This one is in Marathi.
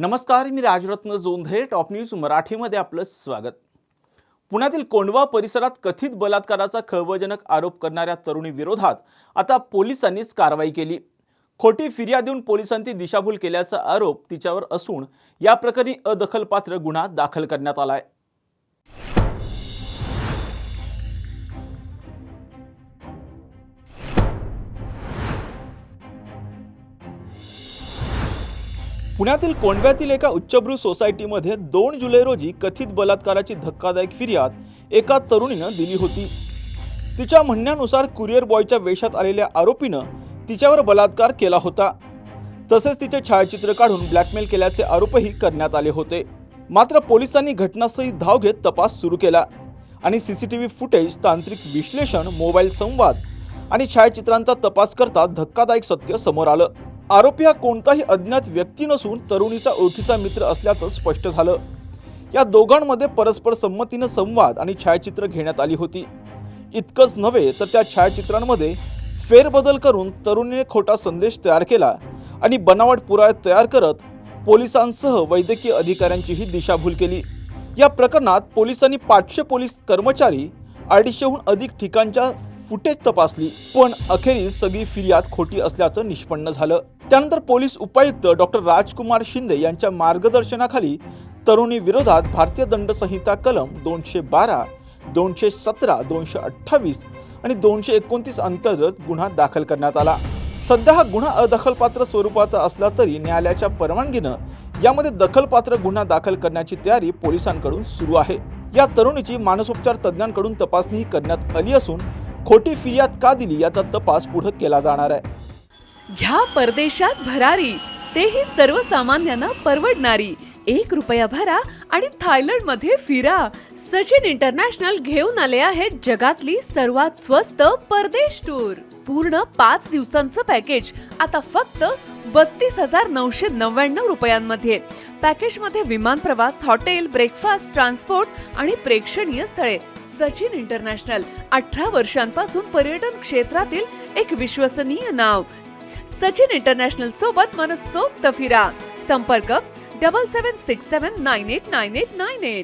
नमस्कार, मी राजरत्न जोंधळे. टॉप न्यूज मराठीमध्ये आपलं स्वागत. पुण्यातील कोंढवा परिसरात कथित बलात्काराचा खळबळजनक आरोप करणाऱ्या तरुणी विरोधात आता पोलिसांनीच कारवाई केली. खोटी फिर्याद देऊन पोलिसांनी दिशाभूल केल्याचा आरोप तिच्यावर असून या प्रकरणी अदखलपात्र गुन्हा दाखल करण्यात आलाय. पुण्यातील कोंढव्यातील एका उच्चभ्रू सोसायटीमध्ये 2 जुलै रोजी कथित बलात्काराची धक्कादायक फिर्याद एका तरुणीनं दिली होती. तिच्या म्हणण्यानुसार कुरिअर बॉयच्या वेशात आलेल्या आरोपीनं तिच्यावर बलात्कार केला होता. तसेच तिचे छायाचित्र काढून ब्लॅकमेल केल्याचे आरोपही करण्यात आले होते. मात्र पोलिसांनी घटनास्थळी धाव घेत तपास सुरू केला आणि सीसीटीव्ही फुटेज, तांत्रिक विश्लेषण, मोबाईल संवाद आणि छायाचित्रांचा तपास करता धक्कादायक सत्य समोर आलं. आरोपी हा कोणताही अज्ञात व्यक्ती नसून तरुणीचा ओळखीचा मित्र असल्याचं स्पष्ट झालं. या दोघांमध्ये परस्पर संमतीनं संवाद आणि छायाचित्र घेण्यात आली होती. इतकंच नव्हे तर त्या छायाचित्रांमध्ये फेरबदल करून तरुणीने खोटा संदेश तयार केला आणि बनावट पुरावे तयार करत पोलिसांसह वैद्यकीय अधिकाऱ्यांचीही दिशाभूल केली. या प्रकरणात पोलिसांनी 500 पोलीस कर्मचारी, 250हून अधिक ठिकाणच्या फुटेज तपासली, पण अखेरीस सगळी फिर्याद खोटी असल्याचं निष्पन्न झालं. त्यानंतर पोलीस उपायुक्त डॉक्टर राजकुमार शिंदे यांच्या मार्गदर्शनाखाली तरुणी विरोधात भारतीय दंड संहिता कलम 212, 217, 228 आणि 229 अंतर्गत गुन्हा दाखल करण्यात आला. सध्या हा गुन्हा अदखलपात्र स्वरूपाचा असला तरी न्यायालयाच्या परवानगीनं यामध्ये दखलपात्र गुन्हा दाखल करण्याची तयारी पोलिसांकडून सुरू आहे. या तरुणीची मानसोपचार तज्ज्ञांकडून तपासणीही करण्यात आली असून खोटी फिर्याद का दिली याचा तपास पुढे केला जाणार आहे. घ्या परदेशात भरारी, तेही सर्वसामान्यांना परवडणारी. 1 रुपया भरा आणि थायलंडमध्ये फिरा. सचिन इंटरनॅशनल घेऊन आले आहेत जगातली सर्वात स्वस्त परदेश टूर. पूर्ण 5 दिवसांचं पॅकेज आता फक्त 32,999 रुपयांमध्ये. पॅकेजमध्ये विमान प्रवास, हॉटेल, ब्रेकफास्ट, ट्रान्सपोर्ट आणि प्रेक्षणीय स्थळे. सचिन इंटरनॅशनल 18 वर्षांपासून पर्यटन क्षेत्रातील एक विश्वसनीय नाव. सचिन इंटरनॅशनल सोबत मनसोक्त फिरा. संपर्क 7767989898.